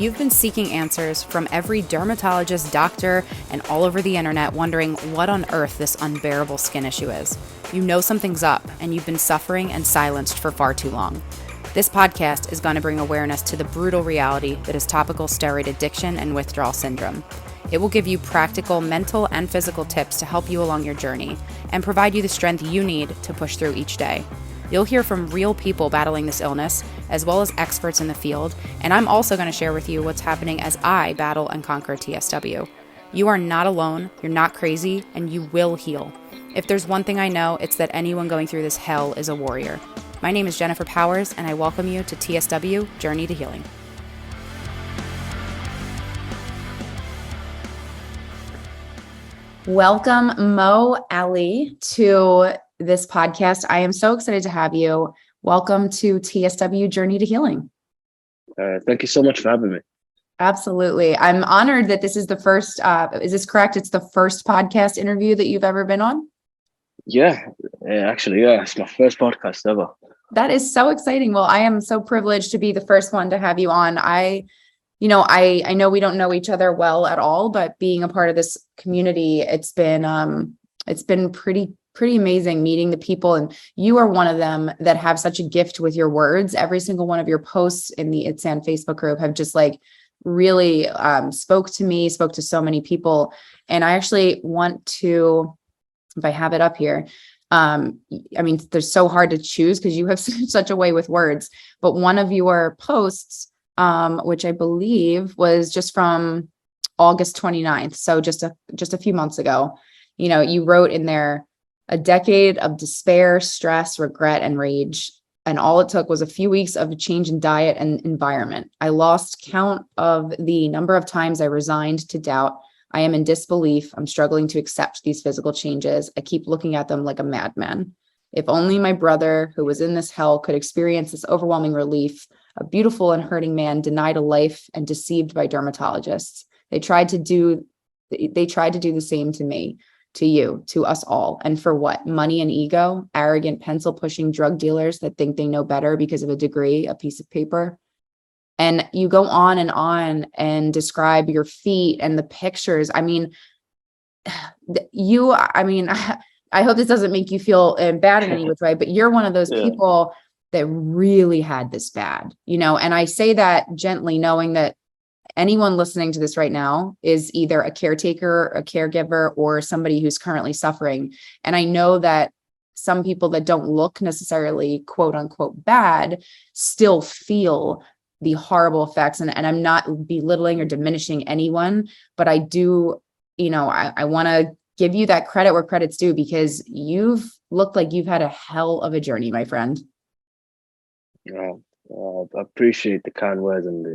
You've been seeking answers from every dermatologist, doctor, and all over the internet, wondering what on earth this unbearable skin issue is. You know something's up, and you've been suffering and silenced for far too long. This podcast is going to bring awareness to the brutal reality that is topical steroid addiction and withdrawal syndrome. It will give you practical mental and physical tips to help you along your journey and provide you the strength you need to push through each day. You'll hear from real people battling this illness, as well as experts in the field, and I'm also going to share with you what's happening as I battle and conquer TSW. You are not alone, you're not crazy, and you will heal. If there's one thing I know, it's that anyone going through this hell is a warrior. My name is Jennifer Powers, and I welcome you to TSW Journey to Healing. Welcome, Mo Ali, to this podcast. I am so excited to have you. Welcome to TSW Journey to Healing. Thank you so much for having me. Absolutely. I'm honored that this is the first, is this correct? It's the first podcast interview that you've ever been on? Yeah, it's my first podcast ever. That is so exciting. Well, I am so privileged to be the first one to have you on. I know we don't know each other well at all, but being a part of this community, it's been pretty amazing meeting the people. And you are one of them that have such a gift with your words. Every single one of your posts in the ITSAN Facebook group have just really spoke to so many people. And I actually want to, if I have it up here, they're so hard to choose because you have such a way with words, but one of your posts, which I believe was just from August 29th. So just a few months ago, you wrote in there, a decade of despair, stress, regret, and rage. And all it took was a few weeks of a change in diet and environment. I lost count of the number of times I resigned to doubt. I am in disbelief. I'm struggling to accept these physical changes. I keep looking at them like a madman. If only my brother, who was in this hell, could experience this overwhelming relief. A beautiful and hurting man denied a life and deceived by dermatologists. They tried to do the same to me, to you, to us all. And for what? Money and ego, arrogant pencil-pushing drug dealers that think they know better because of a degree, a piece of paper. And you go on and describe your feet and the pictures. I hope this doesn't make you feel bad in any which way, but you're one of those people that really had this bad, and I say that gently, knowing that anyone listening to this right now is either a caretaker, a caregiver, or somebody who's currently suffering. And I know that some people that don't look necessarily quote unquote bad still feel the horrible effects. And I'm not belittling or diminishing anyone, but I do, I want to give you that credit where credit's due, because you've looked like you've had a hell of a journey, my friend. Yeah, I appreciate the kind words and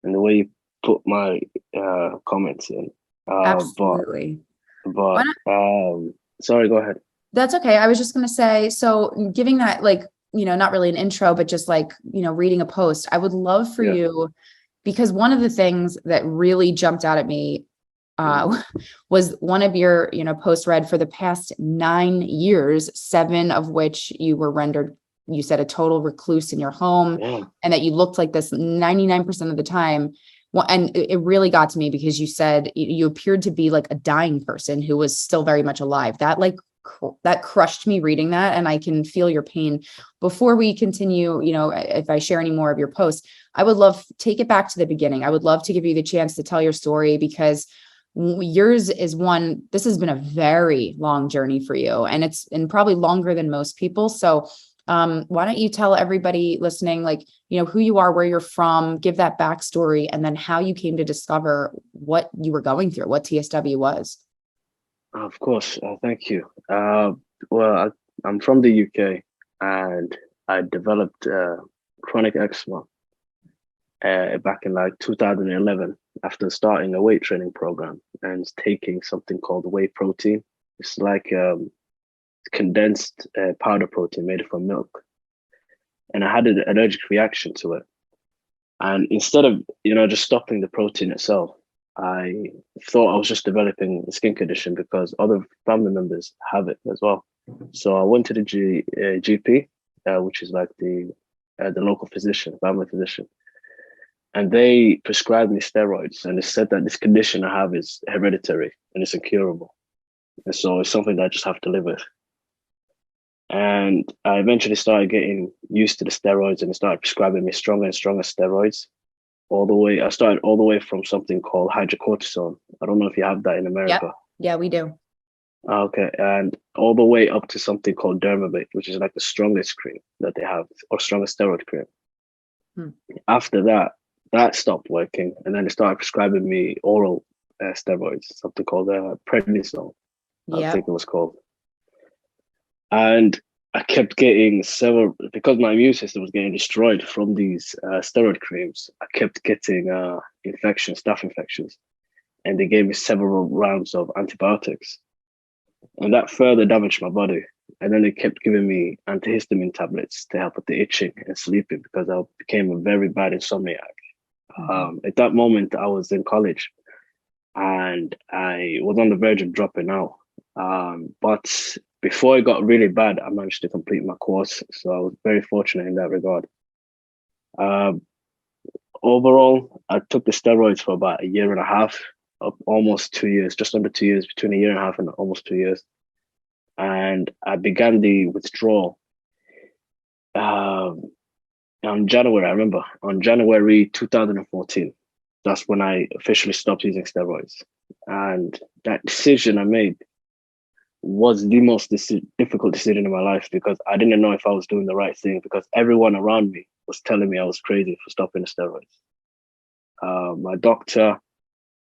the way you put my comments in. Absolutely. But sorry, go ahead. That's okay. I was just going to say, so giving that, not really an intro, but just reading a post, I would love for you, because one of the things that really jumped out at me was one of your, posts read, for the past 9 years, 7 of which you were rendered, you said, a total recluse in your home, and that you looked like this 99% of the time. Well, and it really got to me because you said you appeared to be like a dying person who was still very much alive. That crushed me reading that, and I can feel your pain. Before we continue, if I share any more of your posts, I would love to take it back to the beginning. I would love to give you the chance to tell your story, because yours is one, this has been a very long journey for you, and probably longer than most people. So why don't you tell everybody listening, who you are, where you're from, give that backstory, and then how you came to discover what you were going through, what TSW was. Of course. Thank you. Well, I'm from the UK, and I developed chronic eczema back in 2011 after starting a weight training program and taking something called whey protein. It's like condensed powder protein made from milk, and I had an allergic reaction to it. And instead of just stopping the protein itself, I thought I was just developing a skin condition because other family members have it as well. So I went to the GP, which is like the local physician, family physician, and they prescribed me steroids, and they said that this condition I have is hereditary and it's incurable, and so it's something that I just have to live with. And I eventually started getting used to the steroids, and they started prescribing me stronger and stronger steroids. I started all the way from something called hydrocortisone. I don't know if you have that in America. Yep. Yeah, we do. Okay, and all the way up to something called Dermavate, which is like the strongest cream that they have, or strongest steroid cream. Hmm. After that, that stopped working, and then they started prescribing me oral steroids, something called prednisone, I Yeah. think it was called. And I kept getting several, because my immune system was getting destroyed from these steroid creams. I kept getting infections, staph infections, and they gave me several rounds of antibiotics, and that further damaged my body. And then they kept giving me antihistamine tablets to help with the itching and sleeping because I became a very bad insomniac. At that moment, I was in college and I was on the verge of dropping out. But before it got really bad, I managed to complete my course. So I was very fortunate in that regard. Um, Overall, I took the steroids for about a year and a half, almost 2 years, just under 2 years, between a year and a half and almost 2 years. And I began the withdrawal on January. I remember on January 2014. That's when I officially stopped using steroids. And that decision I made was the most difficult decision in my life because I didn't know if I was doing the right thing because everyone around me was telling me I was crazy for stopping the steroids. My doctor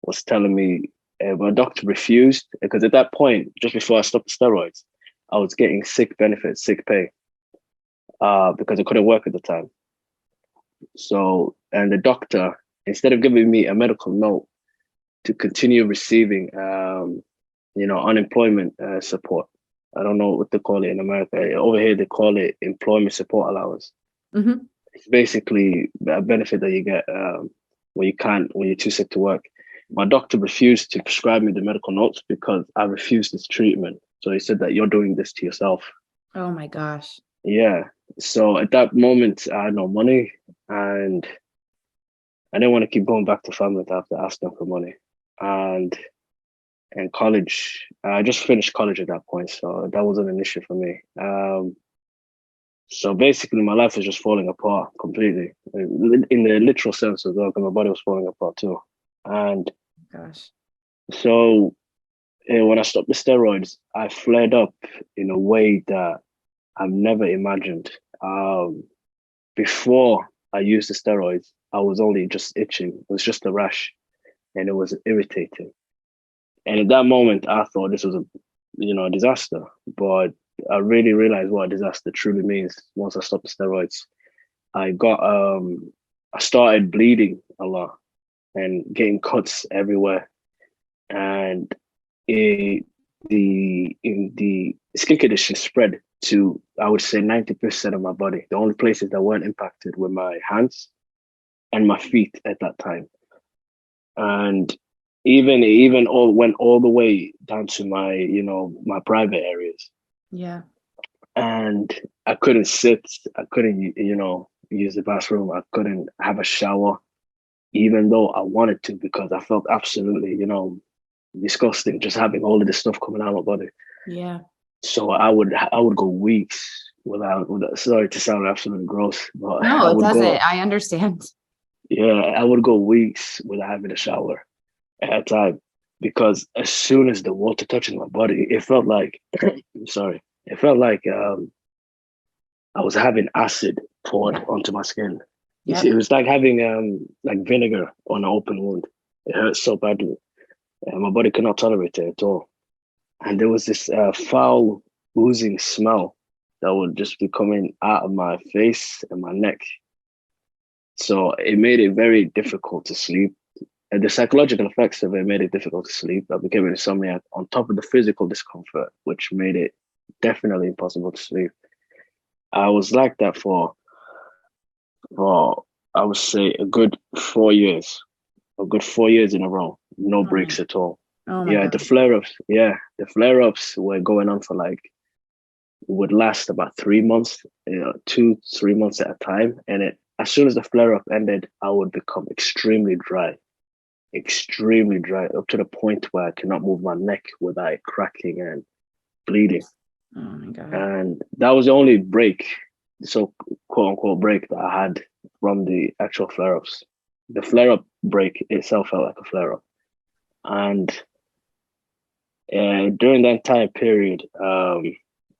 was telling me, my doctor refused because at that point, just before I stopped the steroids, I was getting sick benefits, sick pay, because I couldn't work at the time. So, and the doctor, instead of giving me a medical note to continue receiving, unemployment support. I don't know what they call it in America. Over here, they call it employment support allowance. Mm-hmm. It's basically a benefit that you get when you're too sick to work. My doctor refused to prescribe me the medical notes because I refused this treatment. So he said that you're doing this to yourself. Oh my gosh. Yeah. So at that moment, I had no money and I didn't want to keep going back to family to have to ask them for money. And in college, I just finished college at that point, so that wasn't an issue for me. So basically, my life was just falling apart completely, in the literal sense as well, because my body was falling apart too. And Gosh. so when I stopped the steroids, I flared up in a way that I've never imagined. Before I used the steroids, I was only just itching. It was just a rash, and it was irritating. And at that moment, I thought this was a disaster. But I really realized what a disaster truly means once I stopped the steroids. I got I started bleeding a lot and getting cuts everywhere. And the skin condition spread to, I would say, 90% of my body. The only places that weren't impacted were my hands and my feet at that time. And even all went all the way down to my private areas. Yeah. And I couldn't sit, I couldn't use the bathroom, I couldn't have a shower, even though I wanted to, because I felt absolutely disgusting just having all of this stuff coming out of my body. Yeah. So I would go weeks without, sorry to sound absolutely gross, but No, I it would go, doesn't. I understand. yeah, I would go weeks without having a shower at a time, because as soon as the water touched my body, it felt like sorry, it felt like I was having acid poured onto my skin. Yep. It was like having like vinegar on an open wound. It hurt so badly. My body could not tolerate it at all. And there was this foul, oozing smell that would just be coming out of my face and my neck. So it made it very difficult to sleep. And the psychological effects of it made it difficult to sleep. I became an insomniac on top of the physical discomfort, which made it definitely impossible to sleep. I was like that for I would say a good 4 years in a row, no breaks at all. Oh my Yeah, God. the flare-ups were going on for would last about 3 months, 2, 3 months at a time. And as soon as the flare up ended, I would become extremely dry, up to the point where I cannot move my neck without it cracking and bleeding. Oh my God. And that was the only break, so quote unquote break, that I had from the actual flare ups. The flare up break itself felt like a flare up. And during that entire period of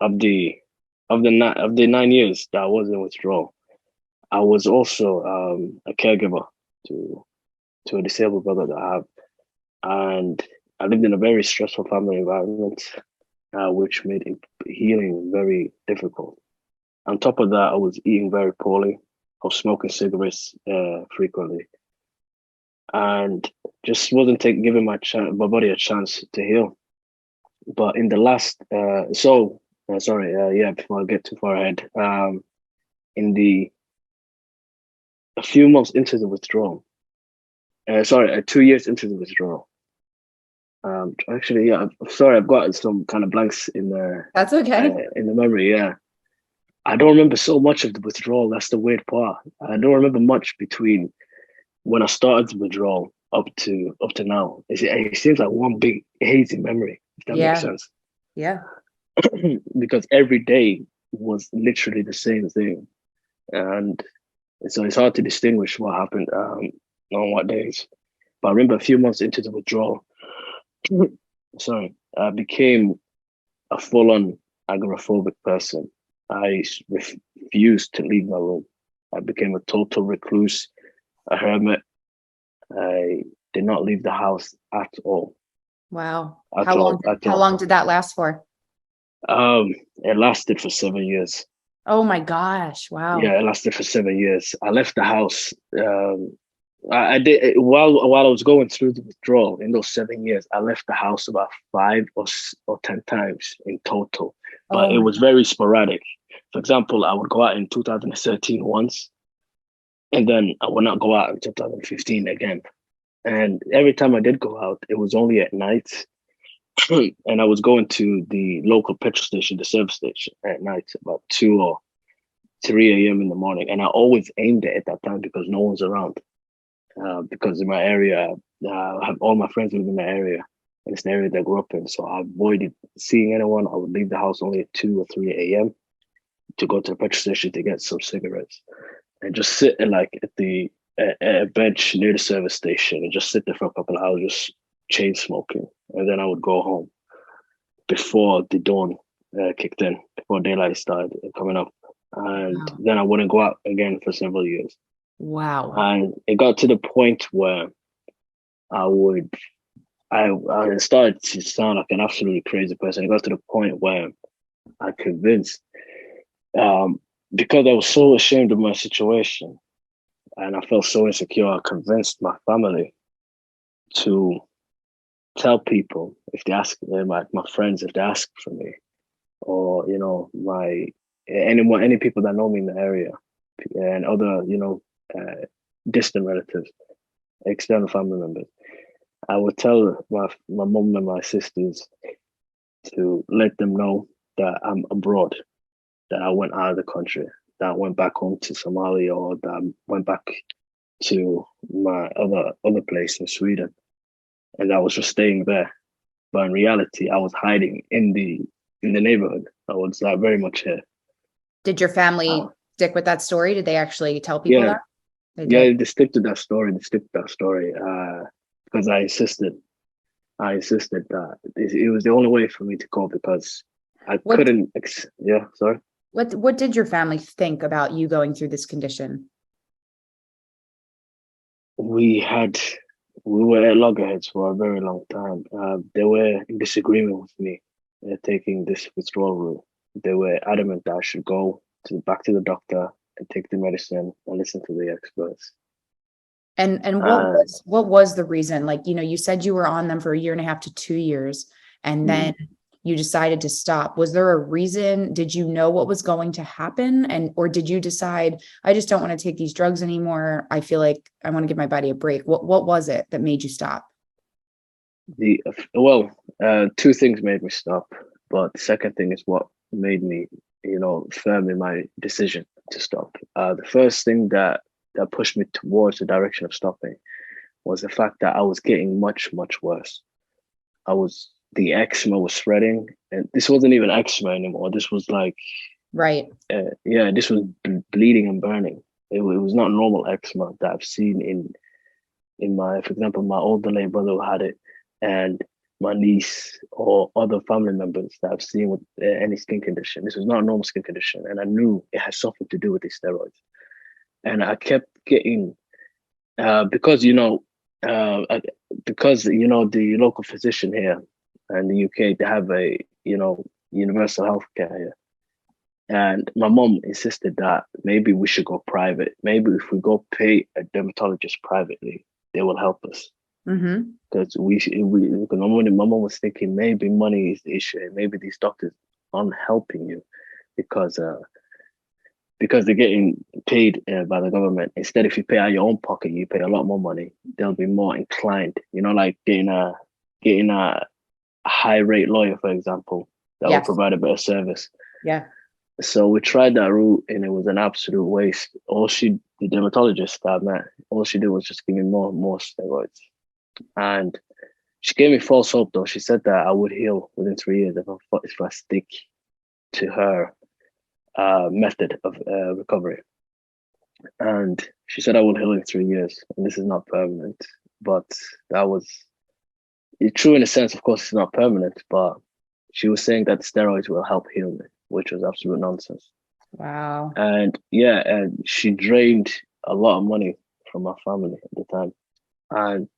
the 9 years that I was in withdrawal, I was also a caregiver to a disabled brother that I have, and I lived in a very stressful family environment, which made healing very difficult. On top of that, I was eating very poorly. I was smoking cigarettes frequently, and just wasn't giving my body a chance to heal. But in the last, before I get too far ahead, in a few months into the withdrawal, 2 years into the withdrawal. Actually, yeah, I'm sorry, I've got some kind of blanks in there. That's okay. In the memory, yeah. I don't remember so much of the withdrawal. That's the weird part. I don't remember much between when I started the withdrawal up to now. It seems like one big hazy memory, if that makes sense. Yeah. Because every day was literally the same thing. And so it's hard to distinguish what happened on what days. But I remember a few months into the withdrawal, I became a full-on agoraphobic person. I refused to leave my room. I became a total recluse, a hermit. I did not leave the house at all. Wow. How long did that last for? It lasted for 7 years. Oh my gosh. Wow. Yeah, it lasted for 7 years. I left the house. I did while I was going through the withdrawal in those 7 years. I left the house about 5 or 10 times in total, but it was very sporadic. For example, I would go out in 2013 once, and then I would not go out in 2015 again. And every time I did go out, it was only at night. And I was going to the local petrol station, the service station, at night, about 2 or 3 a.m. in the morning. And I always aimed it at that time because no one's around. Because in my area, I have all my friends live in the area. And it's an area that I grew up in. So I avoided seeing anyone. I would leave the house only at 2 or 3 a.m. to go to the petrol station to get some cigarettes. And just sit at a bench near the service station and just sit there for a couple of hours, just chain smoking. And then I would go home before the dawn kicked in, before daylight started coming up. And then I wouldn't go out again for several years. Wow. And it got to the point where I started to sound like an absolutely crazy person. It got to the point where I convinced, because I was so ashamed of my situation and I felt so insecure, I convinced my family to tell people if they ask, my friends, if they ask for me, or any people that know me in the area, and other distant relatives, external family members. I would tell my mom and my sisters to let them know that I'm abroad, that I went out of the country, that I went back home to Somalia, or that I went back to my other place in Sweden, and I was just staying there. But in reality, I was hiding in the neighborhood. I was very much here. Did your family stick with that story? Did they actually tell people that? They stick to that story. Because I insisted. That it was the only way for me to cope, because I couldn't. Sorry. What did your family think about you going through this condition? We were at loggerheads for a very long time. They were in disagreement with me taking this withdrawal route. They were adamant that I should go back to the doctor and take the medicine and listen to the experts. And what was the reason? You said you were on them for 1.5 to 2 years, and then you decided to stop. Was there a reason? Did you know what was going to happen? Or did you decide, I just don't want to take these drugs anymore. I feel like I want to give my body a break. What was it that made you stop? Two things made me stop, but the second thing is what made me, firm in my decision to stop. The first thing that that pushed me towards the direction of stopping was the fact that I was getting much, much worse. The eczema was spreading, and this wasn't even eczema anymore. This was like, Right. this was bleeding and burning. It was not normal eczema that I've seen in my, for example, my older late brother who had it, and my niece or other family members that I've seen with any skin condition. This was not a normal skin condition, and I knew it had something to do with these steroids. And I kept getting because the local physician here in the UK, they have a universal healthcare here. And my mom insisted that maybe we should go private. Maybe if we go pay a dermatologist privately, they will help us. Because because my mom was thinking maybe money is the issue, and maybe these doctors aren't helping you because they're getting paid by the government. Instead, if you pay out of your own pocket, you pay a lot more money. They'll be more inclined, like getting a high rate lawyer, for example, that will provide a better service. Yeah. So we tried that route, and it was an absolute waste. The dermatologist that I met, all she did was just give me more steroids. And she gave me false hope, though. She said that I would heal within 3 years if I stick to her method of recovery. And she said I will heal in 3 years, and this is not permanent. But that was true in a sense. Of course, it's not permanent, but she was saying that the steroids will help heal me, which was absolute nonsense. Wow. And and she drained a lot of money from my family at the time, and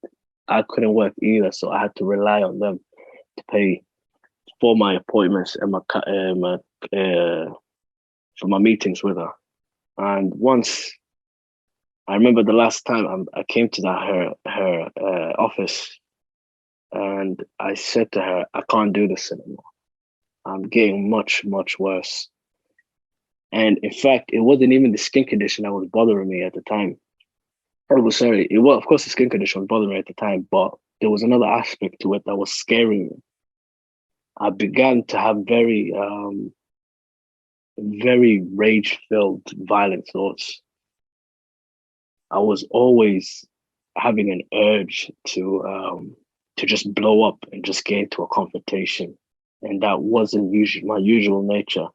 I couldn't work either, so I had to rely on them to pay for my appointments and for my meetings with her. And once, I remember the last time I came to her office, and I said to her, I can't do this anymore. I'm getting much, much worse. And in fact, it wasn't even the skin condition that was bothering me at the time. Of course the skin condition was bothering me at the time, but there was another aspect to it that was scaring me. I began to have very, very rage-filled, violent thoughts. I was always having an urge to just blow up and just get into a confrontation, and that wasn't my usual nature.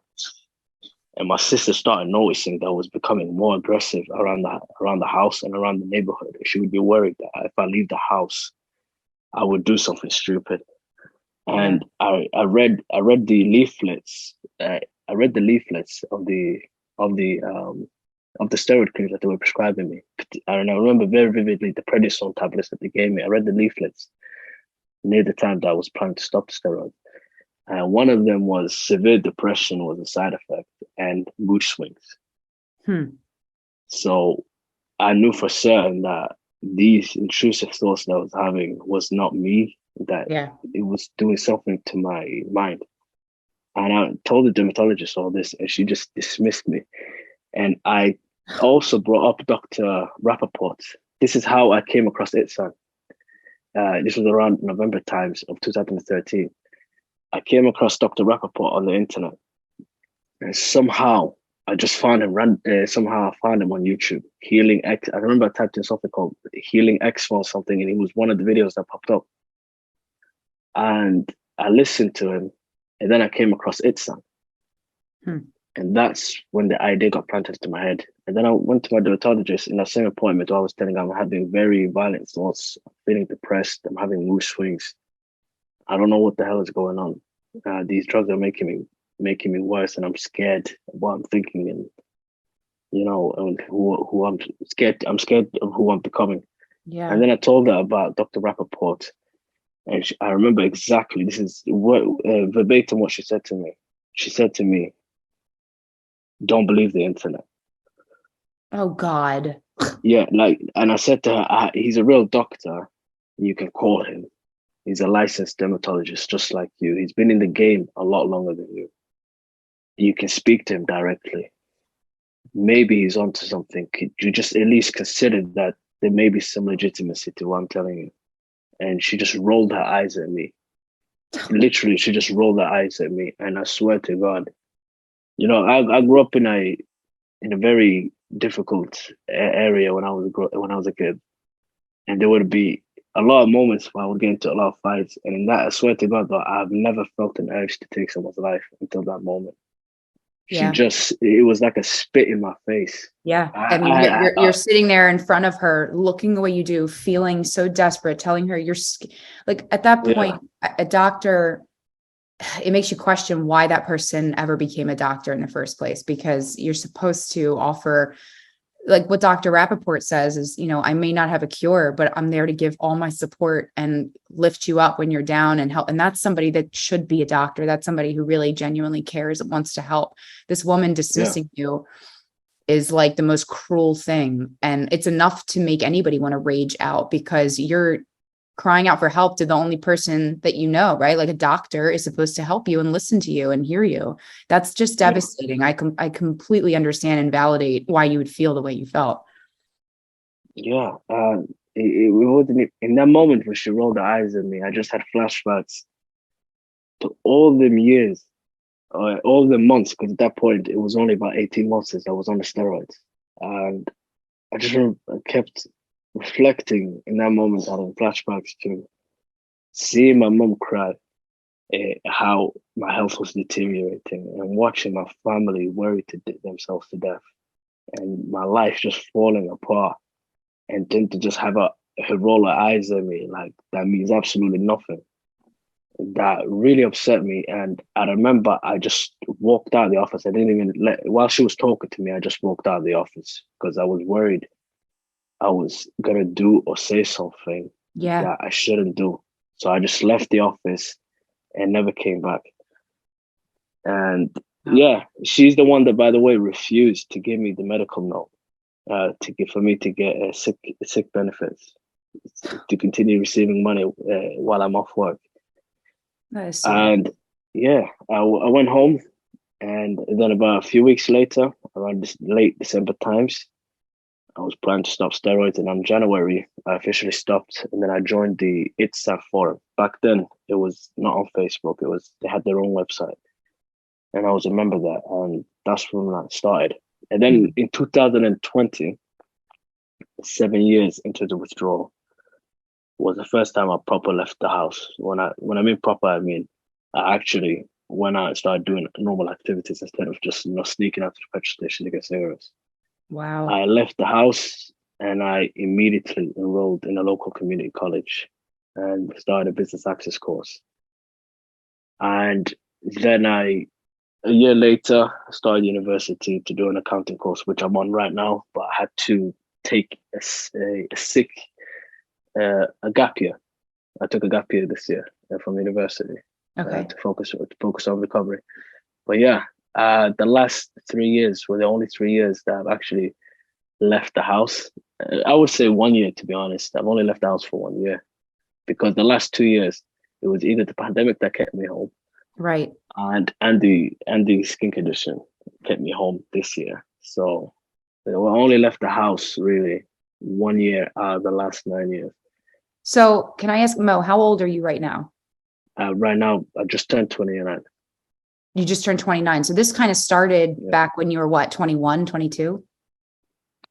And my sister started noticing that I was becoming more aggressive around the house and around the neighborhood. She would be worried that if I leave the house, I would do something stupid. And I read the leaflets. I read the leaflets of the steroid creams that they were prescribing me. And I remember very vividly the prednisone tablets that they gave me. I read the leaflets near the time that I was planning to stop the steroid. And one of them was severe depression was a side effect, and mood swings. So I knew for certain that these intrusive thoughts that I was having was not me, that it was doing something to my mind. And I told the dermatologist all this, and she just dismissed me. And I also brought up Dr. Rappaport. This is how I came across ITSAN. This was around November times of 2013. I came across Dr. Rappaport on the internet, and somehow I just found him. Somehow I found him on YouTube. I remember I typed in something called Healing Eczema or something, and it was one of the videos that popped up. And I listened to him, and then I came across ITSAN. And that's when the idea got planted into my head. And then I went to my dermatologist in that same appointment where I was telling him I'm having very violent thoughts, I'm feeling depressed, I'm having mood swings. I don't know what the hell is going on. These drugs are making me worse, and I'm scared of what I'm thinking, and and who I'm scared. I'm scared of who I'm becoming. Yeah. And then I told her about Dr. Rappaport, and I remember exactly. This is verbatim what she said to me. She said to me, "Don't believe the internet." Oh God. Yeah, and I said to her, "He's a real doctor. You can call him. He's a licensed dermatologist, just like you. He's been in the game a lot longer than you. You can speak to him directly. Maybe he's onto something. Could you just at least consider that there may be some legitimacy to what I'm telling you?" And she just rolled her eyes at me. Literally, she just rolled her eyes at me. And I swear to God, I grew up in a very difficult area when when I was a kid, and there would be a lot of moments where I would get into a lot of fights, and in that, I swear to God, that I've never felt an urge to take someone's life until that moment. She Yeah. just, it was like a spit in my face. Yeah. I, And I, I, you're sitting there in front of her, looking the way you do, feeling so desperate, telling her like at that yeah, point, a doctor, it makes you question why that person ever became a doctor in the first place, because you're supposed to offer, like what Dr. Rappaport says is, I may not have a cure, but I'm there to give all my support and lift you up when you're down and help. And that's somebody that should be a doctor. That's somebody who really genuinely cares and wants to help. This woman yeah, dismissing you is like the most cruel thing. And it's enough to make anybody want to rage out, because you're crying out for help to the only person that you know, right? Like a doctor is supposed to help you and listen to you and hear you. That's just yeah, devastating. I completely understand and validate why you would feel the way you felt. yeah. It wasn't in that moment when she rolled her eyes at me. I just had flashbacks to all them years, all the months, because at that point it was only about 18 months since I was on the steroids, and I kept reflecting in that moment, having flashbacks to seeing my mom cry, how my health was deteriorating, and watching my family worry themselves to death, and my life just falling apart, and then to just have her roll her eyes at me like that means absolutely nothing. That really upset me, and I remember I just walked out of the office. I didn't even while she was talking to me, I just walked out of the office because I was worried I was gonna do or say something Yeah. that I shouldn't do. So I just left the office and never came back. And Oh, yeah, she's the one that, by the way, refused to give me the medical note for me to get sick benefits, to continue receiving money while I'm off work. that is so. And yeah, I went home, and then about a few weeks later, around this late December times, I was planning to stop steroids, and in January, I officially stopped. And then I joined the ITSAN forum. Back then, it was not on Facebook. They had their own website, and I was a member there, and that's when I started. And then in 2020, 7 years into the withdrawal, was the first time I proper left the house. When I mean proper, I mean I actually went out and started doing normal activities instead of just sneaking out to the petrol station to get cigarettes. Wow. I left the house and I immediately enrolled in a local community college and started a business access course. And then a year later, I started university to do an accounting course, which I'm on right now. But I had to take a gap year. I took a gap year this year from university Okay. to focus on recovery. But yeah, the last 3 years were the only 3 years that I've actually left the house. I would say 1 year, to be honest. I've only left the house for 1 year because the last 2 years it was either the pandemic that kept me home, Right. and the skin condition kept me home this year. So I only left the house really 1 year out of the last 9 years. So can I ask, Mo, how old are you right now? Right now, I just turned 29. You just turned 29. So this kind of started Yeah. back when you were what, 21, 22?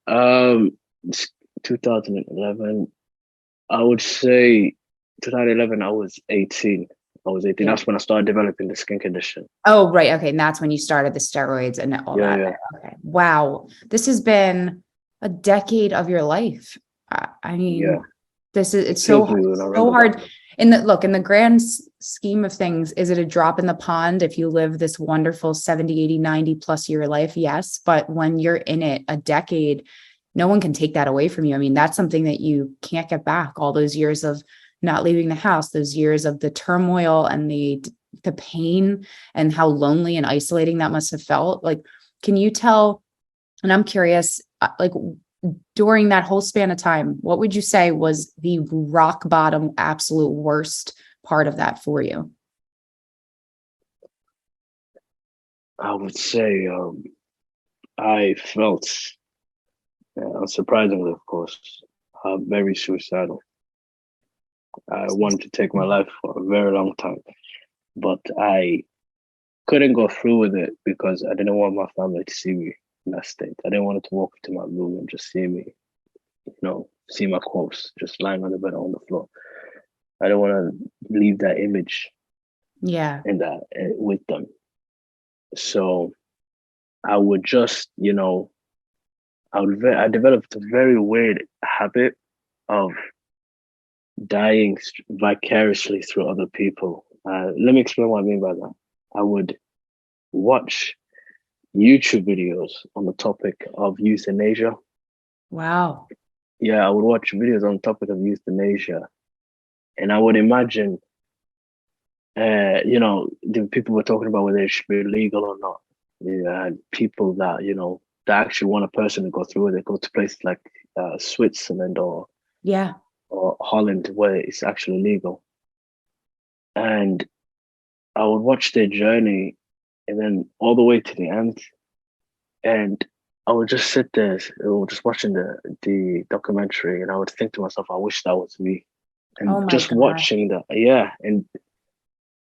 It's 2011. I would say 2011. I was 18. Yeah. That's when I started developing the skin condition. Oh, right. Okay. And that's when you started the steroids and all Yeah, that. yeah. Okay. Wow. This has been a decade of your life. I Yeah. mean, it's It kills so, me when I so remember hard. that. In the grand scheme of things, is it a drop in the pond if you live this wonderful 70, 80, 90 plus year life? Yes. But when you're in it a decade, no one can take that away from you. I mean, that's something that you can't get back. All those years of not leaving the house, those years of the turmoil and the pain and how lonely and isolating that must have felt. Like, can you tell, and I'm curious, like during that whole span of time, what would you say was the rock bottom, absolute worst part of that for you? I would say I felt, unsurprisingly, of course, very suicidal. I wanted to take my life for a very long time, but I couldn't go through with it because I didn't want my family to see me in that state. I didn't want it to walk into my room and just see me, see my corpse just lying on the bed or on the floor. I don't want to leave that image Yeah. in that with them. So I would just, I developed a very weird habit of dying vicariously through other people. Let me explain what I mean by that. I would watch YouTube videos on the topic of euthanasia. Wow. Yeah, I would watch videos on the topic of euthanasia, and I would imagine, the people were talking about whether it should be legal or not. Yeah, and people that that actually want a person to go through it. They go to places like Switzerland or Yeah. Holland where it's actually legal, and I would watch their journey, and then all the way to the end, and I would just sit there, just watching the documentary, and I would think to myself, I wish that was me. Oh And my just God. watching that, yeah, and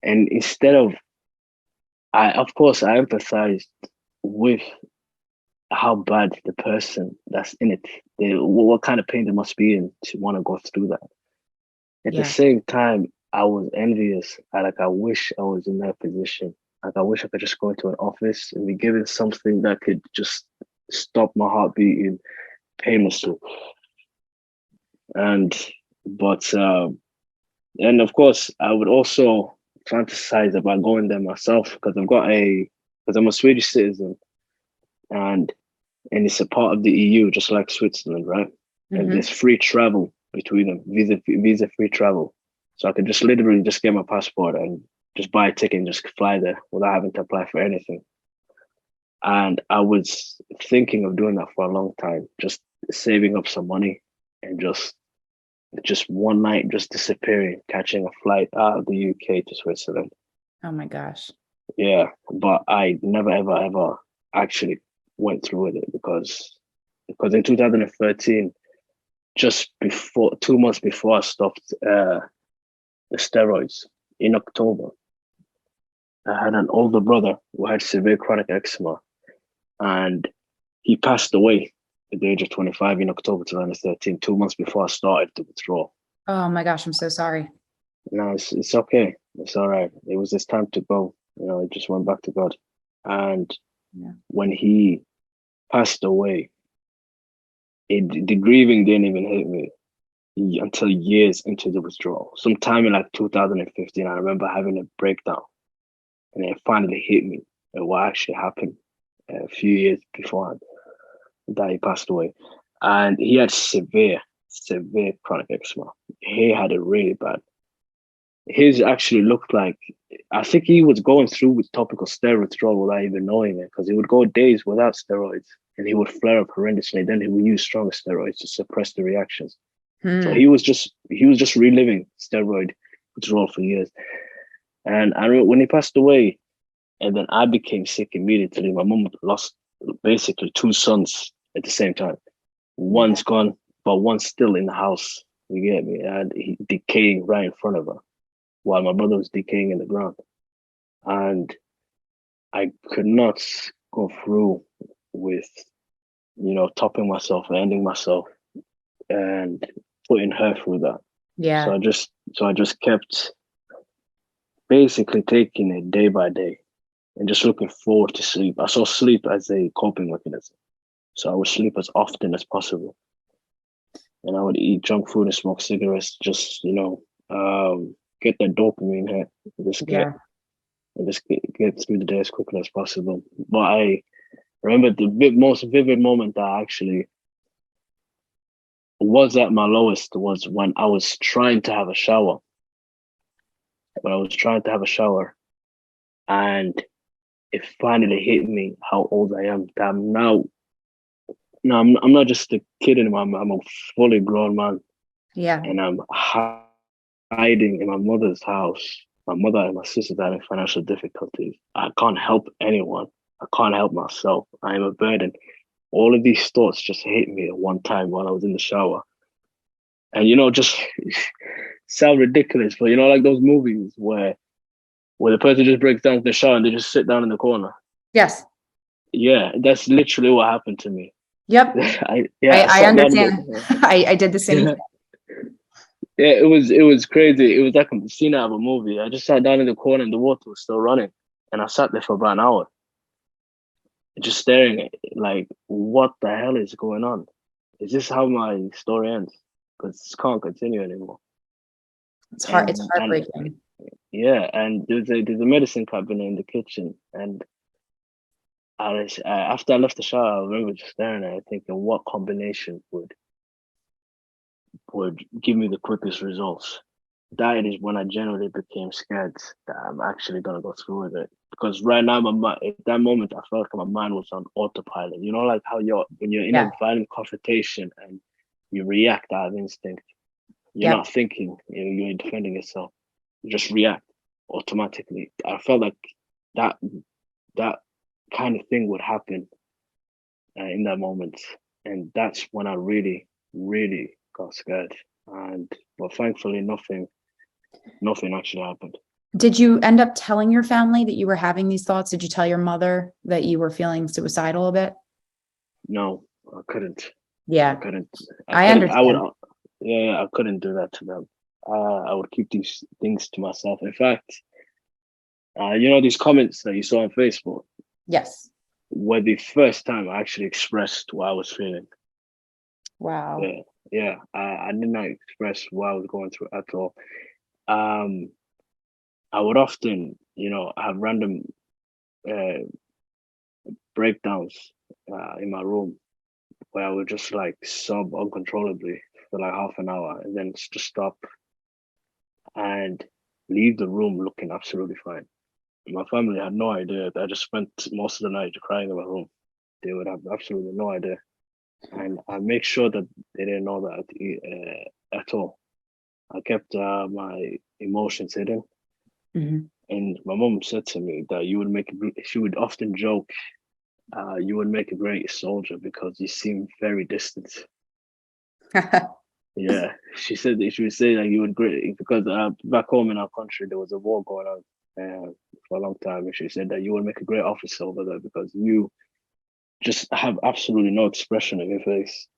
instead of, of course, I empathized with how bad the person that's in it, what kind of pain they must be in to want to go through that. At the Yeah. same time, I was envious. I wish I was in that position. Like, I wish I could just go into an office and be given something that could just stop my heart beating painlessly. And, but, and of course, I would also fantasize about going there myself because because I'm a Swedish citizen, and it's a part of the EU, just like Switzerland, right? And there's free travel between them, visa free travel. So I could just literally just get my passport and just buy a ticket and just fly there without having to apply for anything. And I was thinking of doing that for a long time, just saving up some money and just one night just disappearing, catching a flight out of the UK to Switzerland. Oh my gosh. Yeah, but I never ever ever actually went through with it because in 2013, just before 2 months before I stopped the steroids in October, I had an older brother who had severe chronic eczema, and he passed away at the age of 25 in October 2013, 2 months before I started the withdrawal. Oh my gosh. I'm so sorry. No, it's okay. It's all right. It was his time to go. It just went back to God. And when he passed away, the grieving didn't even hit me until years into the withdrawal. Sometime in like 2015, I remember having a breakdown, and it finally hit me what actually happened a few years before that he passed away. And he had severe chronic eczema. He had it really bad. His actually looked like, I think he was going through with topical steroid withdrawal without even knowing it, because he would go days without steroids and he would flare up horrendously. Then he would use stronger steroids to suppress the reactions. So he was just reliving steroid withdrawal for years. And I remember when he passed away, and then I became sick immediately. My mom lost basically two sons at the same time. One's gone, but one's still in the house. You get me? And he decaying right in front of her, while my brother was decaying in the ground. And I could not go through with, topping myself, ending myself, and putting her through that. Yeah. So I just kept basically taking it day by day and just looking forward to sleep. I saw sleep as a coping mechanism. So I would sleep as often as possible. And I would eat junk food and smoke cigarettes, just, get that dopamine hit. Just get through the day as quickly as possible. But I remember the most vivid moment that I actually was at my lowest was when I was trying to have a shower. And it finally hit me how old I am. That I'm now, no, I'm not just a kid anymore. I'm a fully grown man. Yeah. And I'm hiding in my mother's house. My mother and my sister are having financial difficulties. I can't help anyone. I can't help myself. I am a burden. All of these thoughts just hit me at one time while I was in the shower. And just sound ridiculous, but like those movies where the person just breaks down to the shower and they just sit down in the corner. Yes. Yeah, that's literally what happened to me. Yep. I I sat down in understand. the I did the same. yeah, it was crazy. It was like a scene out of a movie. I just sat down in the corner and the water was still running, and I sat there for about an hour, just staring at it, like, what the hell is going on? Is this how my story ends? Because this can't continue anymore. It's And heartbreaking. yeah, and there's a medicine cabinet in the kitchen, and after I left the shower, I remember just staring at it, thinking, what combination would give me the quickest results? That is when I generally became scared that I'm actually gonna go through with it. Because right now, my mind, at that moment, I felt like my mind was on autopilot. You know, like how when you're in a Yeah. violent confrontation and you react out of instinct. You're Yep. not thinking. You're defending yourself. You just react automatically. I felt like that that kind of thing would happen in that moment, and that's when I really, really got scared. And but thankfully, nothing actually happened. Did you end up telling your family that you were having these thoughts? Did you tell your mother that you were feeling suicidal a bit? No, I couldn't. I Yeah, couldn't. I I couldn't. I would. understand. Yeah, I couldn't do that to them. I would keep these things to myself. In fact, these comments that you saw on Facebook Yes. were the first time I actually expressed what I was feeling. Wow. Yeah, yeah. I did not express what I was going through at all. Um, I would often, have random uh, breakdowns in my room where I would just like sob uncontrollably for like half an hour and then just stop and leave the room looking absolutely fine. My family had no idea that I just spent most of the night crying in my room. They would have absolutely no idea. And I make sure that they didn't know that at all. I kept my emotions hidden. Mhm. And my mom said to me that she would often joke, you would make a great soldier because you seem very distant. Yeah, she would say that you would great because back home in our country there was a war going on for a long time, and she said that you would make a great officer over there because you just have absolutely no expression on your face.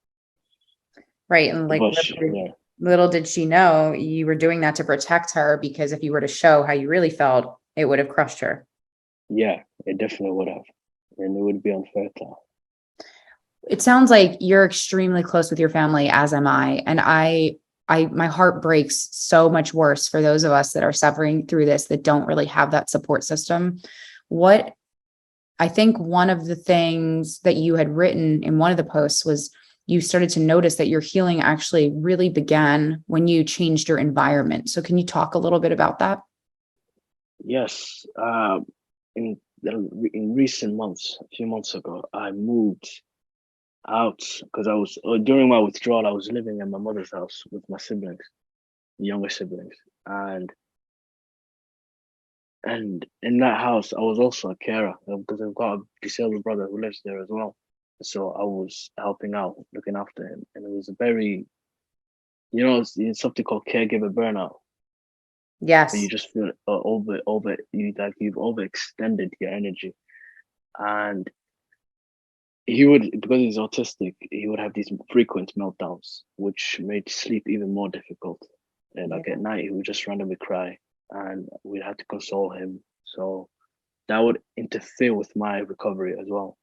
Right. And like Yeah, little did she know you were doing that to protect her, because if you were to show how you really felt, it would have crushed her. yeah, it definitely would have, and it would be unfair to her. It sounds like you're extremely close with your family, as am I. And my heart breaks so much worse for those of us that are suffering through this, that don't really have that support system. What I think one of the things that you had written in one of the posts was you started to notice that your healing actually really began when you changed your environment. So can you talk a little bit about that? Yes, in recent months, a few months ago, I moved out because I was during my withdrawal. I was living in my mother's house with my siblings, younger siblings, and in that house, I was also a carer because I've got a disabled brother who lives there as well. So I was helping out, looking after him, and it was a very, it's something called caregiver burnout. But you Yes. just feel you've overextended your energy, and because he's autistic, he would have these frequent meltdowns, which made sleep even more difficult. And Yeah. like at night, he would just randomly cry, and we had to console him. So that would interfere with my recovery as well.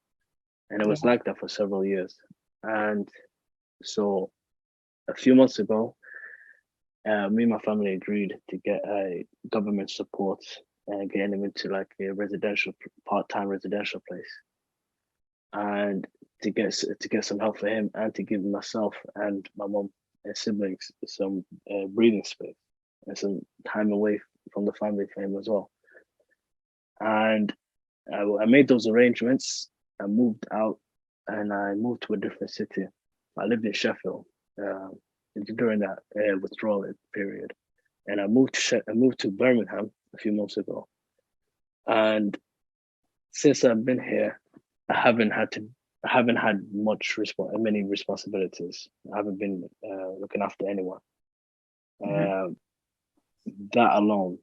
And it was Yeah. like that for several years. And so a few months ago, me and my family agreed to get a government support and getting him into like a part-time residential place, and to get some help for him and to give myself and my mom and siblings some breathing space and some time away from the family for him as well. And I made those arrangements. I moved out and I moved to a different city. I lived in Sheffield uh, during that withdrawal period, and I moved to Birmingham a few months ago. And since I've been here, I haven't had to. I haven't had many responsibilities. I haven't been looking after anyone. Mhm. Uh, that alone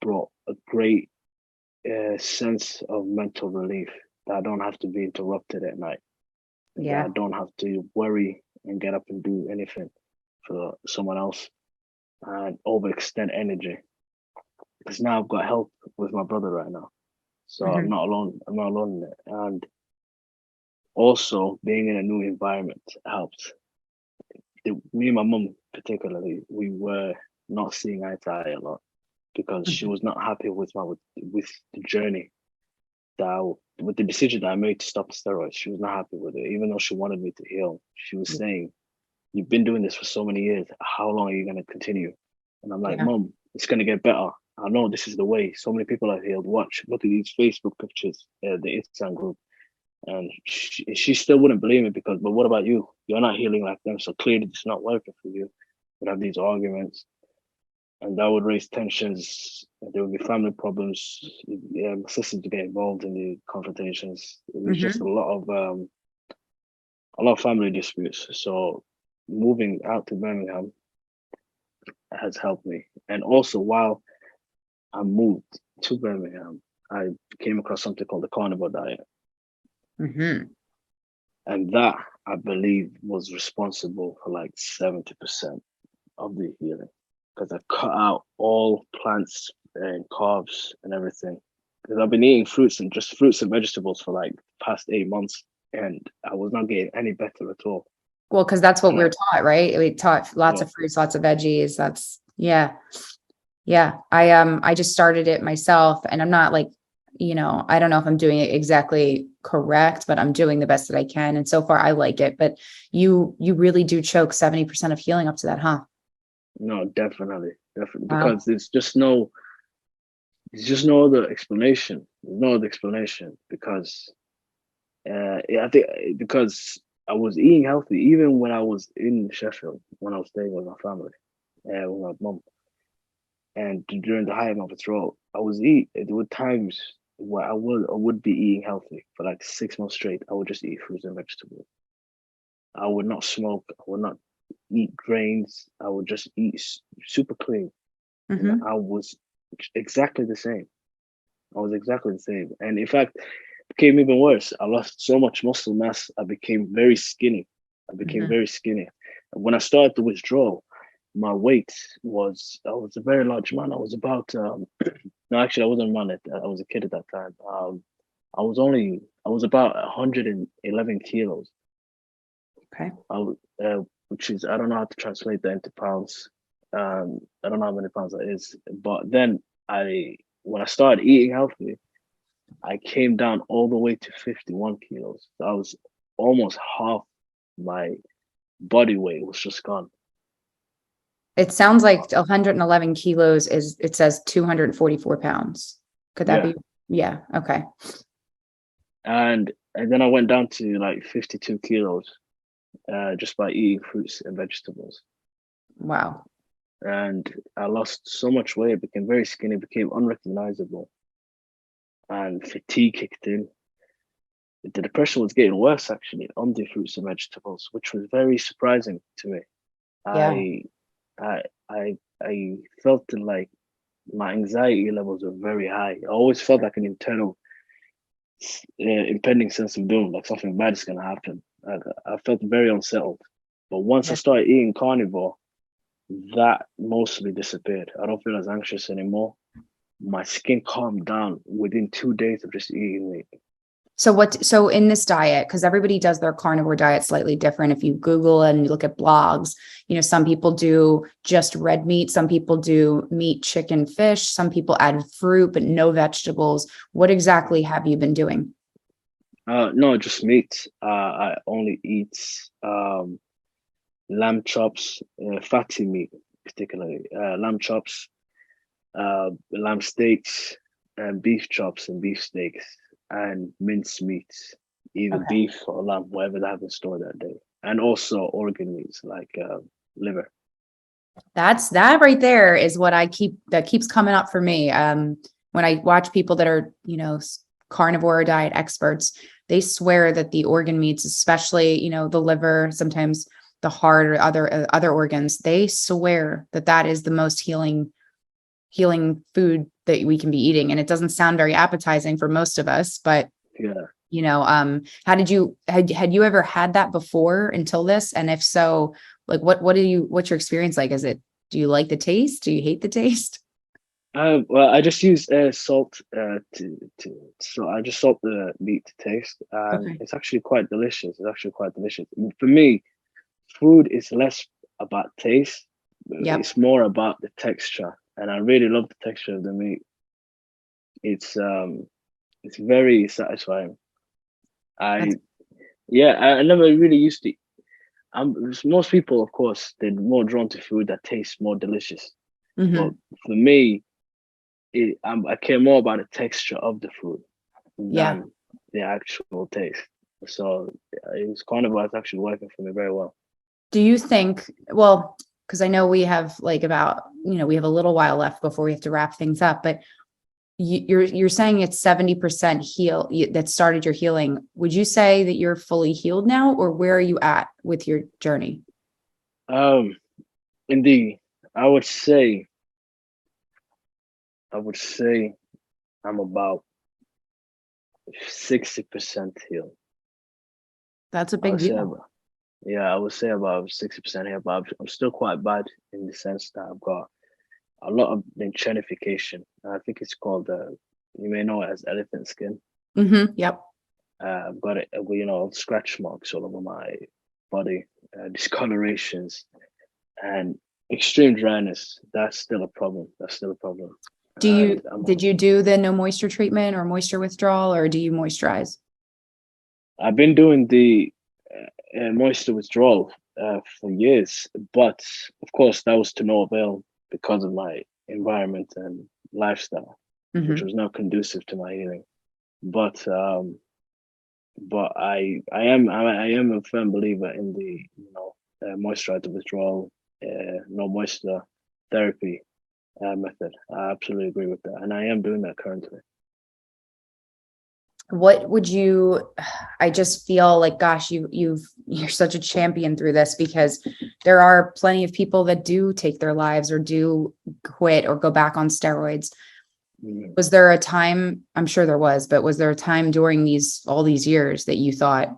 brought a great sense of mental relief. that I don't have to be interrupted at night. That Yeah. I don't have to worry and get up and do anything for someone else and overextend energy. Because now I've got help with my brother right now. So I'm Mhm. not alone. I'm not alone in it. And also being in a new environment helps. Me and my mum particularly, we were not seeing eye to eye a lot because she Mhm. was not happy with the journey with the decision that I made to stop the steroids. She was not happy with it, even though she wanted me to heal. She was saying, "You've been doing this for so many years. How long are you going to continue?" And I'm like, Yeah. "Mum, it's going to get better. I know this is the way. So many people have healed. Watch, look at these Facebook pictures, the ITSAN group." And she still wouldn't believe me because, but what about you? You're not healing like them, so clearly it's not working for you. We'd have these arguments, and that would raise tensions. There would be family problems. Yeah, my sisters would get involved in the confrontations. It was just Mhm. a lot of family disputes. So moving out to Birmingham has helped me. And also, while I moved to Birmingham, I came across something called the carnivore diet. Mhm. And that, I believe, was responsible for like 70% of the healing. Because I cut out all plants and carbs and everything. Because I've been eating fruits and vegetables for like the past 8 months, and I was not getting any better at all. Well, because that's what And we're taught, right? We taught lots yeah, of fruits, lots of veggies. That's yeah. Yeah. I just started it myself and I'm not like, I don't know if I'm doing it exactly correct, but I'm doing the best that I can. And so far I like it. But you really do choke 70% of healing up to that, huh? no, definitely, Wow. because there's just no other explanation. There's no other explanation because yeah, I think because I was eating healthy even when I was in Sheffield when I was staying with my family, with my mum. And during the height of my patrol, there were times where I would be eating healthy for like 6 months straight. I would just eat fruits and vegetables. I would not smoke. I would not eat grains. I would just eat super clean. And Hmm. I was exactly the same. I was exactly the same. And in fact, it became even worse. I lost so much muscle mass. I became very skinny. I became Hmm. very skinny. And when I started to withdraw, my weight I was a very large man. I was about no, actually I wasn't a man. I was a kid at that time. I was about 111 kilos. Okay. Which is, I don't know how to translate that into pounds. I don't know how many pounds that is. But then when I started eating healthy, I came down all the way to 51 kilos. So I was almost half my body weight was just gone. It sounds like 111 kilos it says 244 pounds. Could that Yeah. be? Yeah. Okay. And then I went down to like 52 kilos just by eating fruits and vegetables. Wow. And I lost so much weight, became very skinny, became unrecognizable, and fatigue kicked in. The depression was getting worse actually on the fruits and vegetables, which was very surprising to me. Yeah. I I I felt like my anxiety levels were very high. I always felt like an internal impending sense of doom, like something bad is going to happen. I felt very unsettled. But once I Yeah. started eating carnivore, that mostly disappeared. I don't feel as anxious anymore. My skin calmed down within 2 days of just eating meat. So in this diet, because everybody does their carnivore diet slightly different. If you Google and you look at blogs, some people do just red meat, some people do meat, chicken, fish, some people add fruit, but no vegetables. What exactly have you been doing? No, just meat. I only eat lamb chops, fatty meat, particularly lamb chops, lamb steaks, and beef chops and beef steaks, and minced meats, either Okay. beef or lamb, whatever they have in store that day, and also organ meats like liver. That right there is what that keeps coming up for me. When I watch people that are, carnivore diet experts, they swear that the organ meats, especially, the liver, sometimes the heart or other organs, they swear that that is the most healing food that we can be eating. And it doesn't sound very appetizing for most of us, but Yeah. You know, how did you, had you ever had that before until this? And if so, like, what's your experience like? Do you like the taste? Do you hate the taste? Well, I just use salt so I just salt the meat to taste, and Okay. it's actually quite delicious. It's actually quite delicious. For me, food is less about taste, Yep. it's more about the texture, and I really love the texture of the meat. It's um, it's very satisfying. That's, I Yeah, I never really used to. Most people, of course, they're more drawn to food that tastes more delicious. But mhm. for me, I care more about the texture of the food Yeah. than the actual taste. So it was carnivore is actually working for me very well. Do you think, well, because I know we have like about, we have a little while left before we have to wrap things up, but you're saying it's 70% that started your healing. Would you say that you're fully healed now, or where are you at with your journey? Um, Indeed, I would say, I would say I'm about 60% healed. That's a I big would say deal. about, yeah, I would say about 60% healed, but I'm still quite bad in the sense that I've got a lot of gentrification. I think it's called, you may know it as elephant skin. Yep. I've got it, scratch marks all over my body, discolorations, and extreme dryness. That's still a problem. That's still a problem. And Did you do the no moisture treatment or moisture withdrawal, or do you moisturize? I've been doing the moisture withdrawal for years, but of course, that was to no avail because of my environment and lifestyle, which Hmm. was not conducive to my healing. But I am a firm believer in the moisturizer withdrawal, no moisture therapy method. I absolutely agree with that, and I am doing that currently. What would you, I just feel like, gosh, you're such a champion through this, because there are plenty of people that do take their lives or do quit or go back on steroids. Mm. Was there a time, I'm sure there was, but was there a time during all these years that you thought,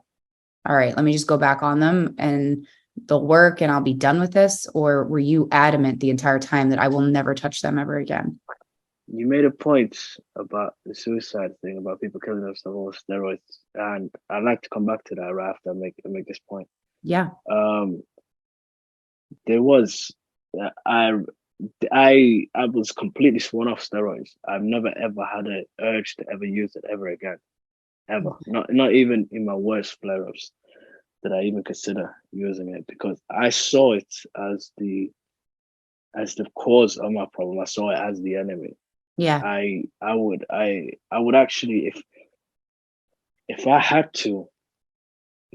all right, let me just go back on them and they'll work and I'll be done with this? Or were you adamant the entire time that I will never touch them ever again? You made a point about the suicide thing, about people killing themselves with steroids, and I'd like to come back to that right after I make this point. Yeah. Um, there was, I was completely sworn off steroids. I've never ever had an urge to ever use it ever again, ever. Not even in my worst flare-ups did I even consider using it, because I saw it as the cause of my problem. I saw it as the enemy. Yeah. I would actually, if I had to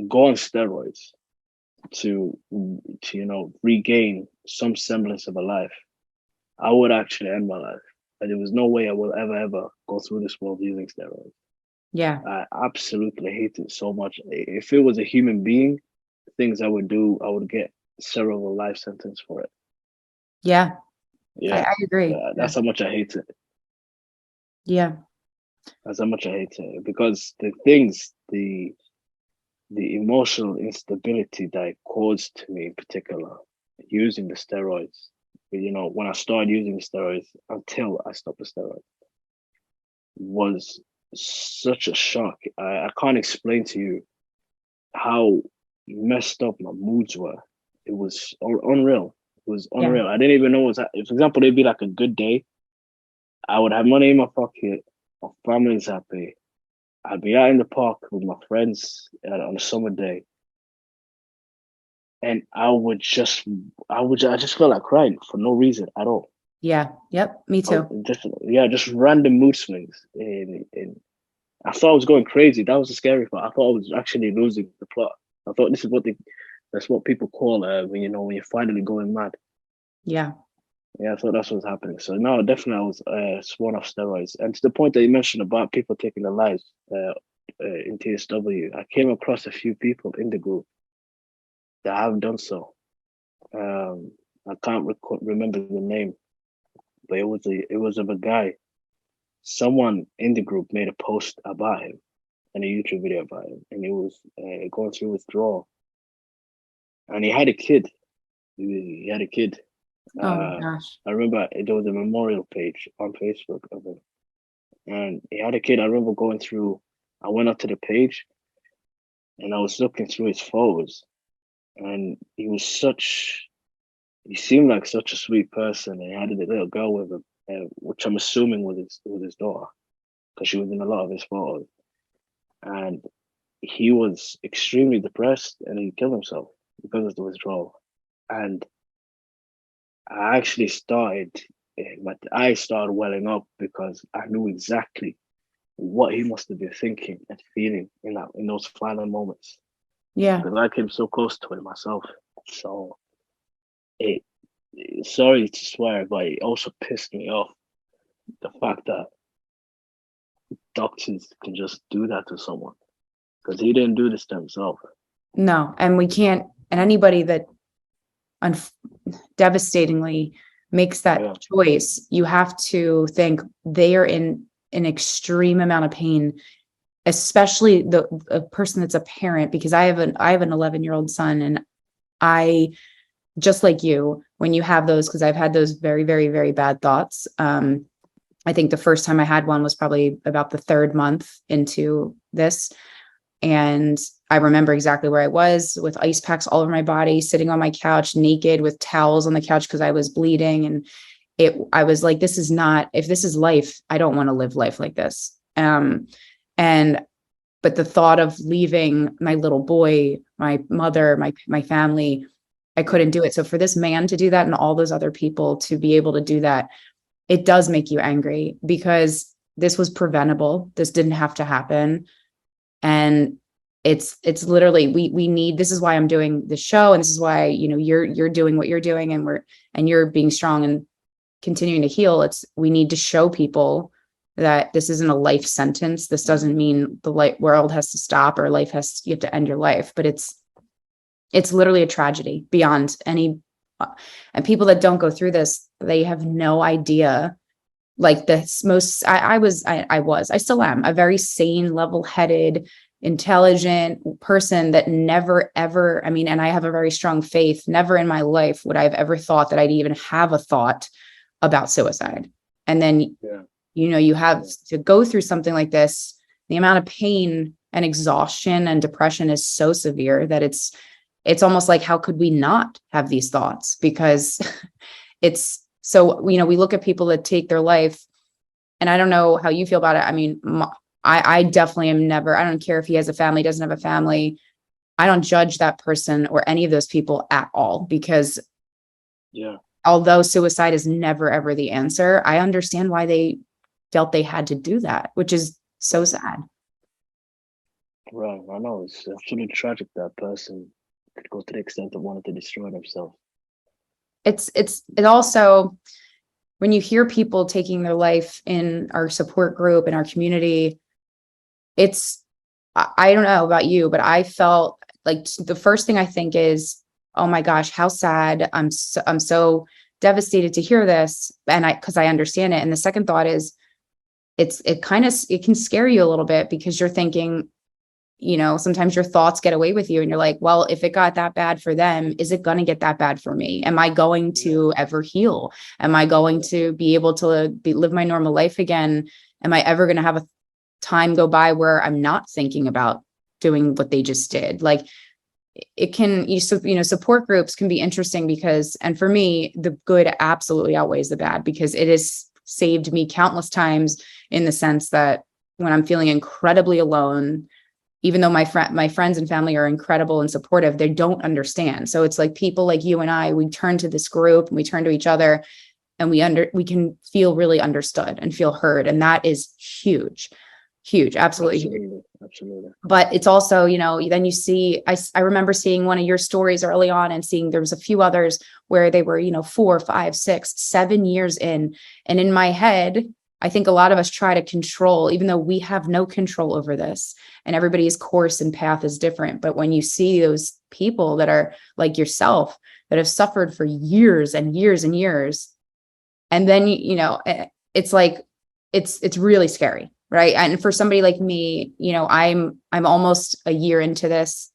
go on steroids to regain some semblance of a life, I would actually end my life. And there was no way I will ever go through this world using steroids. Yeah. I absolutely hate it so much. If it was a human being, things I would do, I would get several life sentence for it. Yeah. Yeah, I agree. Yeah. that's how much I hate it. Yeah. That's how much I hate it, because the emotional instability that it caused to me in particular using the steroids. When I started using the steroids until I stopped the steroids was such a shock. I can't explain to you how messed up my moods were. It was unreal. It was Yeah. unreal. I didn't even know what was happening. For example, it'd be like a good day. I would have money in my pocket. My family's happy. I'd be out in the park with my friends on a summer day, and I just felt like crying for no reason at all. Yeah. Yep. Me I was too. just random mood swings. And I thought I was going crazy. That was the scary part. I thought I was actually losing the plot. I thought this is that's what people call when you're finally going mad. Yeah. Yeah, I thought that's what's happening. So no, definitely I was sworn off steroids. And to the point that you mentioned about people taking their lives in TSW, I came across a few people in the group that have done so. I can't remember the name, but it was of a guy. Someone in the group made a post about him, in a YouTube video about him, and he was going through withdrawal, and he had a kid. He had a kid. Oh my gosh. I remember there was a memorial page on Facebook of him, and he had a kid. I remember going through. I went up to the page, and I was looking through his photos, and he seemed like such a sweet person. And he had a little girl with him, which I'm assuming was his daughter, because she was in a lot of his photos. And he was extremely depressed, and he killed himself because of the withdrawal. And I actually my eyes started welling up, because I knew exactly what he must have been thinking and feeling in those final moments. Yeah. Because I came so close to it myself. So it sorry to swear, but it also pissed me off, the fact that doctors can just do that to someone, because he didn't do this to himself. No, and we can't, and anybody that devastatingly makes that choice, you have to think they are in an extreme amount of pain, especially a person that's a parent, because I have an 11-year-old son, and I, just like you, when you have those, because I've had those very, very, very bad thoughts. I think the first time I had one was probably about the 3rd month into this. And I remember exactly where I was, with ice packs all over my body, sitting on my couch, naked, with towels on the couch because I was bleeding. And I was like, this is not, if this is life, I don't want to live life like this. But the thought of leaving my little boy, my mother, my family, I couldn't do it. So for this man to do that, and all those other people to be able to do that, it does make you angry, because this was preventable. This didn't have to happen. And it's literally, we need, this is why I'm doing the show. And this is why, you're doing what you're doing, and you're being strong and continuing to heal. We need to show people that this isn't a life sentence. This doesn't mean the world has to stop, or you have to end your life, but it's literally a tragedy beyond any, and people that don't go through this, they have no idea. Like this I still am a very sane, level-headed, intelligent person that never, ever, and I have a very strong faith. Never in my life would I have ever thought that I'd even have a thought about suicide. And then, you have to go through something like this. The amount of pain and exhaustion and depression is so severe that it's almost like, how could we not have these thoughts? Because it's so, we look at people that take their life, and I don't know how you feel about it. I definitely am never, I don't care if he has a family, doesn't have a family. I don't judge that person or any of those people at all, because although suicide is never, ever the answer, I understand why they felt they had to do that, which is so sad. Right. I know, it's absolutely tragic that person could go to the extent of wanting to destroy themselves. It also, when you hear people taking their life in our support group, in our community, I don't know about you, but I felt like the first thing I think is, oh my gosh, how sad. I'm so devastated to hear this. And because I understand it. And the second thought is, it can scare you a little bit, because you're thinking, sometimes your thoughts get away with you, and you're like, well, if it got that bad for them, is it going to get that bad for me? Am I going to ever heal? Am I going to be able to live my normal life again? Am I ever going to have a time go by where I'm not thinking about doing what they just did? Like, it can, support groups can be interesting, because, and for me, the good absolutely outweighs the bad, because it has saved me countless times, in the sense that when I'm feeling incredibly alone, even though my friends and family are incredible and supportive, they don't understand. So it's like people like you and I, we turn to this group, and we turn to each other, and we can feel really understood and feel heard. And that is huge, absolutely huge. Absolutely. But it's also, then you see, I remember seeing one of your stories early on, and seeing there was a few others where they were, 4, 5, 6, 7 years in. And in my head, I think a lot of us try to control, even though we have no control over this, and everybody's course and path is different. But when you see those people that are like yourself, that have suffered for years and years and years, and then, it's like, it's really scary. right? And for somebody like me, you know, I'm almost a year into this,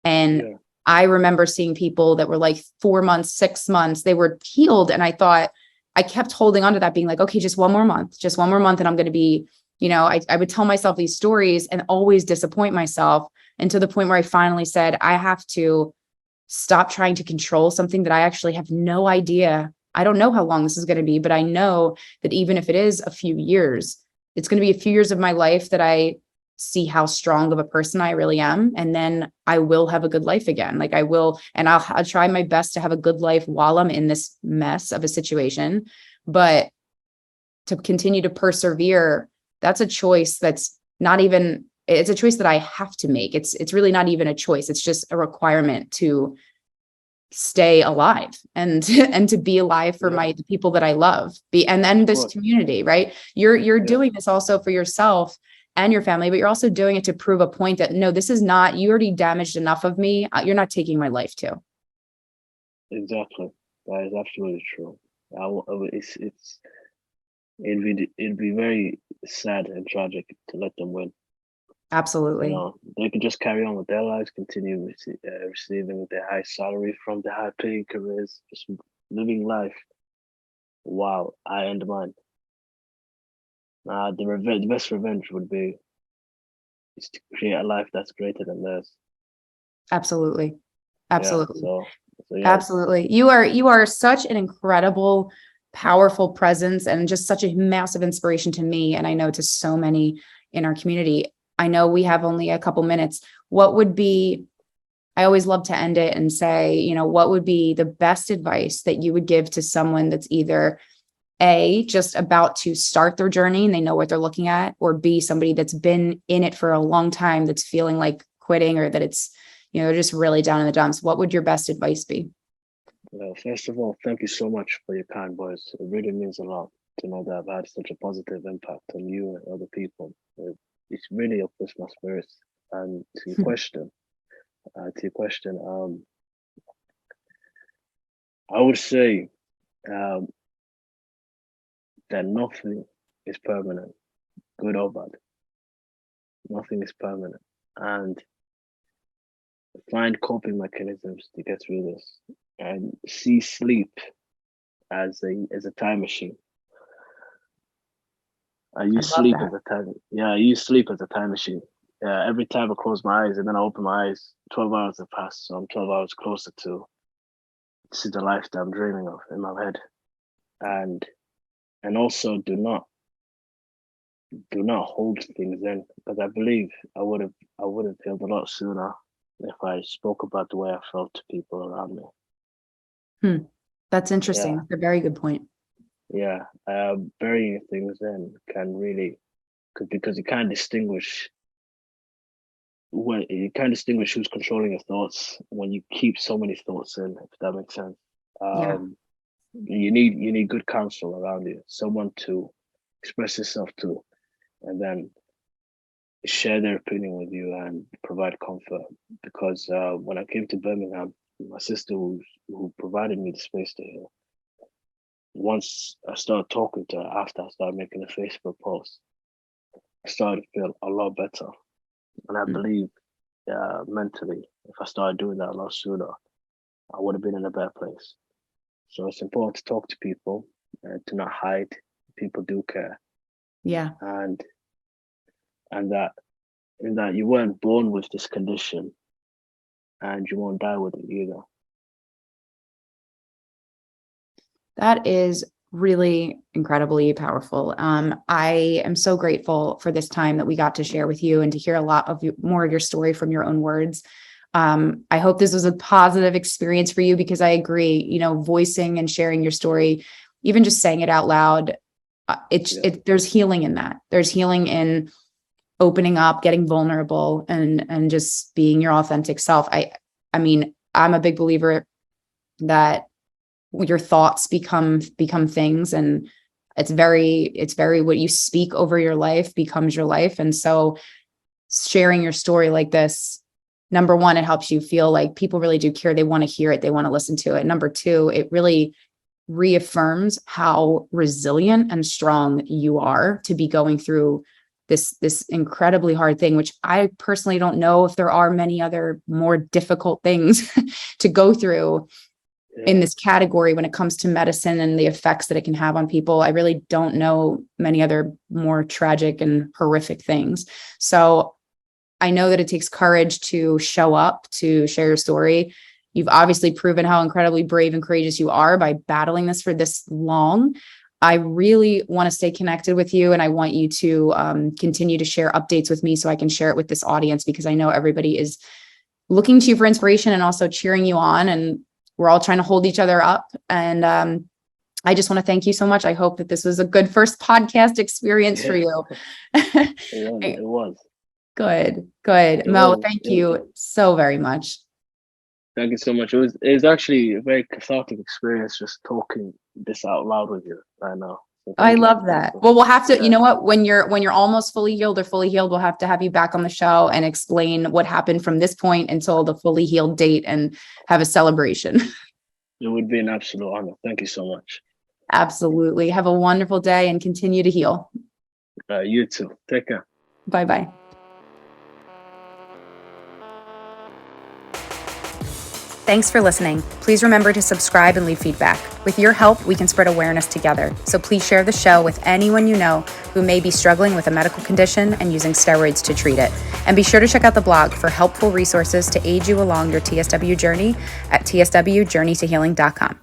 and Yeah. I remember seeing people that were like 4 months, 6 months, they were healed. And I thought, I kept holding on to that, being like, okay, just one more month, and I'm going to be, you know, I would tell myself these stories and always disappoint myself. And to the point where I finally said, I have to stop trying to control something that I actually have no idea. I don't know how long this is going to be, but I know that even if it is a few years, it's going to be a few years of my life that I see how strong of a person I really am. And then I will have a good life again. Like I will, and I'll try my best to have a good life while I'm in this mess of a situation. But to continue to persevere, that's a choice that's not even, it's a choice that I have to make. It's really not even a choice. It's just a requirement to stay alive and and to be alive for the people that I love, and then this community, right? You're doing this also for yourself and your family, but you're also doing it to prove a point that no, this is not, you already damaged enough of me. You're not taking my life too. Exactly. That is absolutely true. It'd be very sad and tragic to let them win. Absolutely. You know, they could just carry on with their lives, continue receiving their high salary from their high paying careers, just living life. Wow, I end mine. The best revenge would be is to create a life that's greater than theirs. Absolutely. Yeah. Absolutely. So yeah. Absolutely. You are such an incredible, powerful presence and just such a massive inspiration to me. And I know to so many in our community. I know we have only a couple minutes. What would be, I always love to end it and say, you know, what would be the best advice that you would give to someone that's either A, just about to start their journey and they know what they're looking at, or B, somebody that's been in it for a long time that's feeling like quitting, or that it's, you know, they're just really down in the dumps. What would your best advice be? Well, first of all, thank you so much for your kind words. It really means a lot to know that I've had such a positive impact on you and other people. It's really uplifts my spirits. And to your question, I would say um, that nothing is permanent, good or bad. Nothing is permanent, and find coping mechanisms to get through this, and see sleep as a time machine. I I use love sleep that. as a time. Yeah, I use sleep as a time machine. Yeah, every time I close my eyes and then I open my eyes, 12 hours have passed, so I'm 12 hours closer to this is the life that I'm dreaming of in my head. And also do not hold things in, because I believe I would have healed a lot sooner if I spoke about the way I felt to people around me. That's interesting. Yeah, That's a very good point. yeah. Burying things in can really, because you can't distinguish who's controlling your thoughts when you keep so many thoughts in, if that makes sense. Yeah. You need good counsel around you, someone to express yourself to, and then share their opinion with you and provide comfort. Because when I came to Birmingham, my sister who provided me the space to heal, once I started talking to her after I started making a Facebook post, I started to feel a lot better. And I Mm. believe mentally, if I started doing that a lot sooner, I would have been in a better place. So it's important to talk to people, to not hide. People do care, Yeah. and that you weren't born with this condition, and you won't die with it either. That is really incredibly powerful. I am so grateful for this time that we got to share with you and to hear a lot of more of your story from your own words. I hope this was a positive experience for you, because I agree, you know, voicing and sharing your story, even just saying it out loud, there's healing in that. There's healing in opening up, getting vulnerable, and just being your authentic self. I mean, I'm a big believer that your thoughts become things, and it's very what you speak over your life becomes your life. And so sharing your story like this, number one, it helps you feel like people really do care. They want to hear it. They want to listen to it. Number two, it really reaffirms how resilient and strong you are to be going through this incredibly hard thing, which I personally don't know if there are many other more difficult things to go through in this category when it comes to medicine and the effects that it can have on people. I really don't know many other more tragic and horrific things. So I know that it takes courage to show up, to share your story. You've obviously proven how incredibly brave and courageous you are by battling this for this long. I really want to stay connected with you, and I want you to continue to share updates with me so I can share it with this audience, because I know everybody is looking to you for inspiration and also cheering you on, and we're all trying to hold each other up. And I just want to thank you so much. I hope that this was a good first podcast experience for you. It was. Good. Mo, thank you so very much. Thank you so much. It was actually a very cathartic experience just talking this out loud with you right now. So I love that. Well, we'll have to, you know what, when you're almost fully healed or fully healed, we'll have to have you back on the show and explain what happened from this point until the fully healed date and have a celebration. It would be an absolute honor. Thank you so much. Absolutely. Have a wonderful day and continue to heal. You too. Take care. Bye-bye. Thanks for listening. Please remember to subscribe and leave feedback. With your help, we can spread awareness together. So please share the show with anyone you know who may be struggling with a medical condition and using steroids to treat it. And be sure to check out the blog for helpful resources to aid you along your TSW journey at tswjourneytohealing.com.